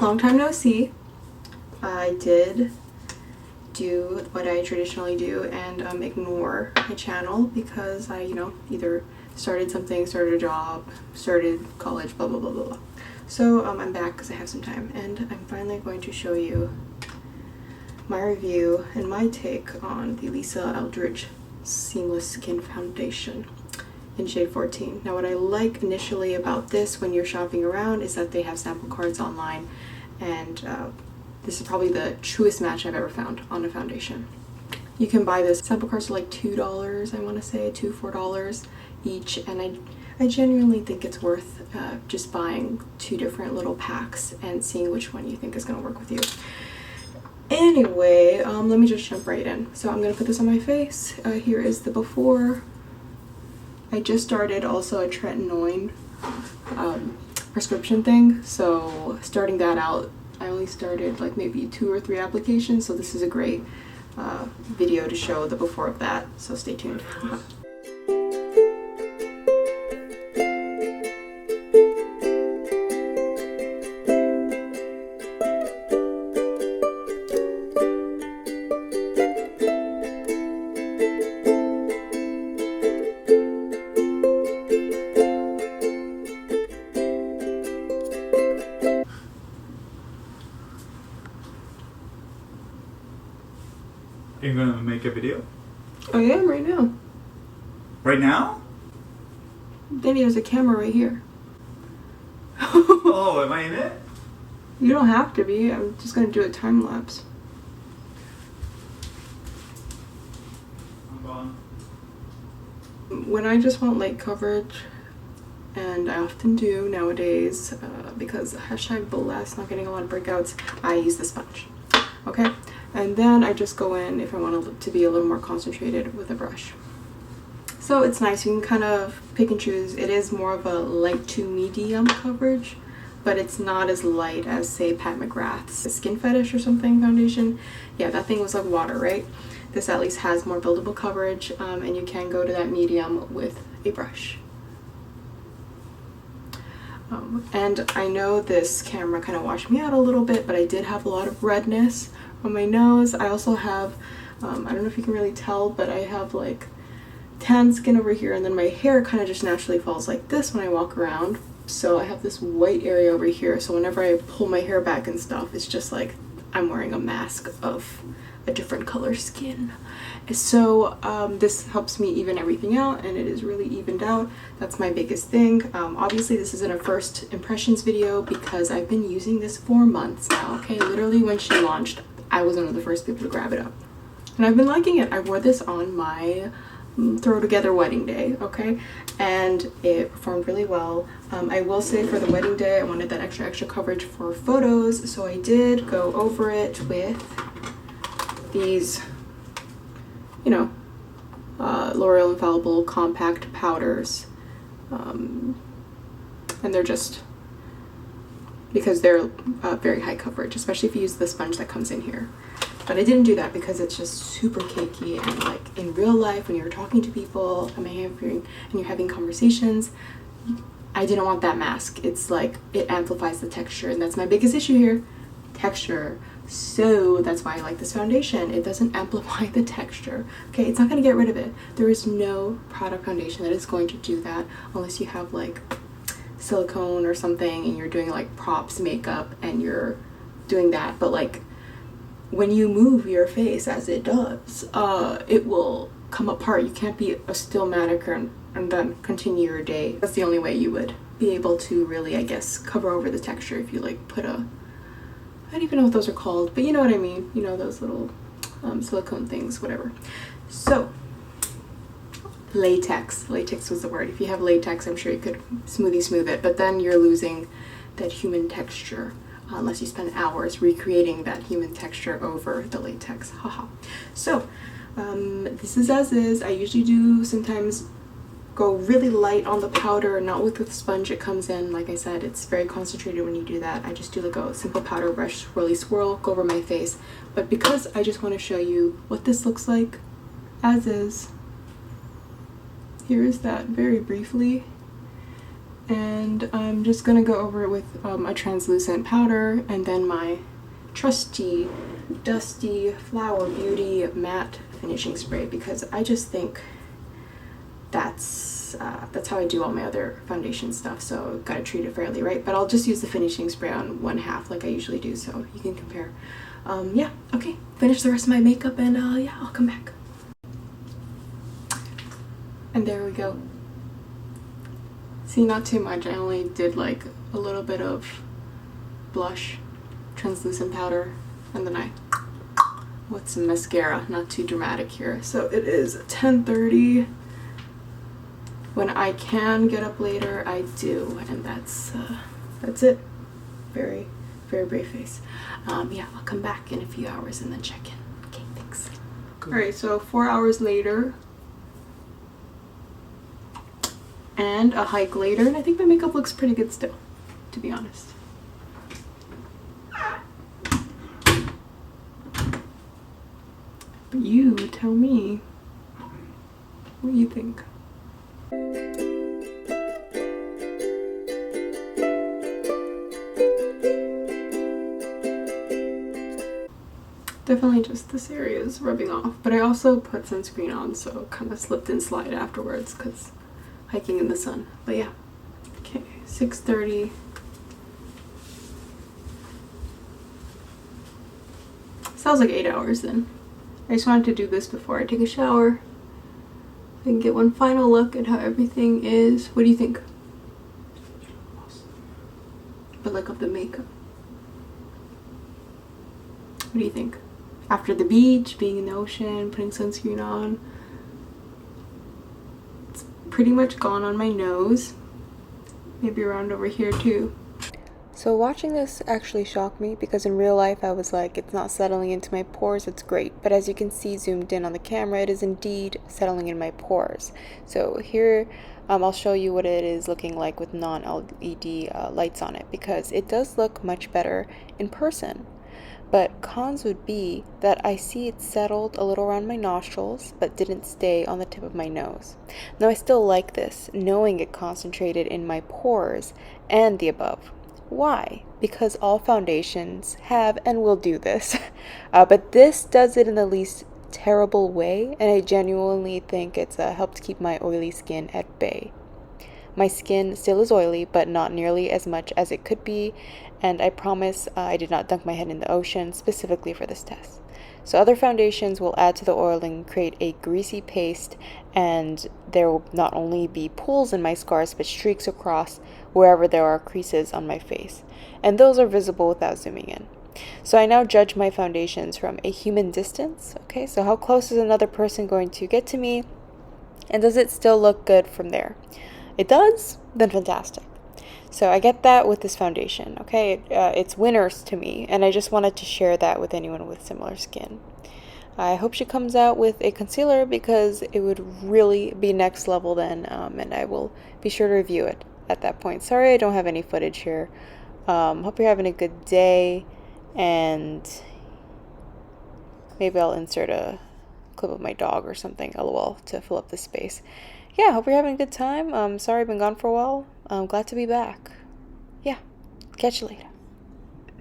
long time no see. I did do what I traditionally do and ignore my channel because I, either started something, started a job, started college, blah blah blah blah blah. So I'm back because I have some time, and I'm finally going to show you my review and my take on the Eldridge Seamless Skin Foundation in shade 14. Now what I like initially about this when you're shopping around is that they have sample cards online, and this is probably the truest match I've ever found on a foundation. You can buy this. Sample cards are like $2, I want to say, $4 each, and I genuinely think it's worth just buying 2 different little packs and seeing which one you think is going to work with you. Anyway, let me just jump right in. So I'm going to put this on my face. Here is the before. I just started also a tretinoin prescription thing, so starting that out, I only started like maybe 2 or 3 applications, so this is a great video to show the before of that, so stay tuned. Are you gonna make a video? I am right now. Right now? Danny, there's a camera right here. Oh, am I in it? You don't have to be. I'm just gonna do a time lapse. I'm gone. When I just want light coverage, and I often do nowadays, because #BLESS, not getting a lot of breakouts, I use the sponge. Okay? And then I just go in if I want it to be a little more concentrated with a brush. So it's nice, you can kind of pick and choose. It is more of a light to medium coverage, but it's not as light as, say, Pat McGrath's Skin Fetish or something foundation. Yeah, that thing was like water, right? This at least has more buildable coverage, and you can go to that medium with a brush. And I know this camera kind of washed me out a little bit, but I did have a lot of redness on my nose. I also have, I don't know if you can really tell, but I have like tan skin over here, and then my hair kind of just naturally falls like this when I walk around. So I have this white area over here, so whenever I pull my hair back and stuff, it's just like I'm wearing a mask of a different color skin. So this helps me even everything out, and it is really evened out. That's my biggest thing. Obviously this isn't a first impressions video because I've been using this for months now, okay? Literally when she launched, I was one of the first people to grab it up, and I've been liking it. I wore this on my throw together wedding day, okay, and it performed really well. I will say for the wedding day I wanted that extra coverage for photos, so I did go over it with these, L'Oreal Infallible compact powders, and they're just, because they're very high coverage, especially if you use the sponge that comes in here. But I didn't do that because it's just super cakey, and like in real life when you're talking to people and you're having conversations, I didn't want that mask. It's like it amplifies the texture, and that's my biggest issue here, texture. So that's why I like this foundation. It doesn't amplify the texture. Okay, it's not going to get rid of it. There is no product foundation that is going to do that unless you have like silicone or something and you're doing like props makeup and you're doing that. But like when you move your face as it does, it will come apart. You can't be a still mannequin and then continue your day. That's the only way you would be able to really, I guess, cover over the texture if you like put a, I don't even know what those are called, but you know what I mean. You know, those little silicone things, whatever. So, latex. Latex was the word. If you have latex, I'm sure you could smooth it, but then you're losing that human texture unless you spend hours recreating that human texture over the latex. Haha. So, this is as is. I usually do sometimes go really light on the powder, not with the sponge it comes in. Like I said, it's very concentrated when you do that. I just do like a simple powder brush, swirl, go over my face. But because I just want to show you what this looks like as is, here is that very briefly. and I'm just gonna go over it with a translucent powder and then my trusty dusty Flower Beauty matte finishing spray, because I just think that's how I do all my other foundation stuff, so gotta treat it fairly, right? But I'll just use the finishing spray on 1/2 like I usually do, so you can compare. Yeah, okay, finish the rest of my makeup and yeah, I'll come back. And there we go. See, not too much. I only did like a little bit of blush, translucent powder, and then I with some mascara. Not too dramatic here. So it is 10:30. When I can get up later, I do, and that's it. Very, very brave face. Yeah, I'll come back in a few hours and then check in. Okay, thanks. Cool. All right, so 4 hours later. And a hike later, and I think my makeup looks pretty good still, to be honest. But you tell me what you think. Definitely just this area is rubbing off, but I also put sunscreen on, so it kind of slipped and slide afterwards because hiking in the sun. But yeah, okay, 6:30. Sounds like 8 hours then. I just wanted to do this before I take a shower and get one final look at how everything is. What do you think? But like of the makeup. What do you think? After the beach, being in the ocean, putting sunscreen on. It's pretty much gone on my nose. Maybe around over here too. So watching this actually shocked me, because in real life I was like, it's not settling into my pores, it's great. But as you can see zoomed in on the camera, it is indeed settling in my pores. So here I'll show you what it is looking like with non-LED lights on it, because it does look much better in person. But cons would be that I see it settled a little around my nostrils, but didn't stay on the tip of my nose. Now I still like this, knowing it concentrated in my pores and the above. Why? Because all foundations have and will do this. But this does it in the least terrible way, and I genuinely think it's helped keep my oily skin at bay. My skin still is oily, but not nearly as much as it could be, and I promise I did not dunk my head in the ocean specifically for this test. So other foundations will add to the oiling, create a greasy paste, and there will not only be pools in my scars, but streaks across wherever there are creases on my face. And those are visible without zooming in. So I now judge my foundations from a human distance. Okay, so how close is another person going to get to me? And does it still look good from there? It does? Then fantastic. So I get that with this foundation, okay? It's winners to me, and I just wanted to share that with anyone with similar skin. I hope she comes out with a concealer, because it would really be next level then, and I will be sure to review it at that point. Sorry I don't have any footage here. Hope you're having a good day, and maybe I'll insert a clip of my dog or something, lol, to fill up the space. Yeah, hope you're having a good time. Sorry I've been gone for a while. I'm glad to be back. Yeah, catch you later.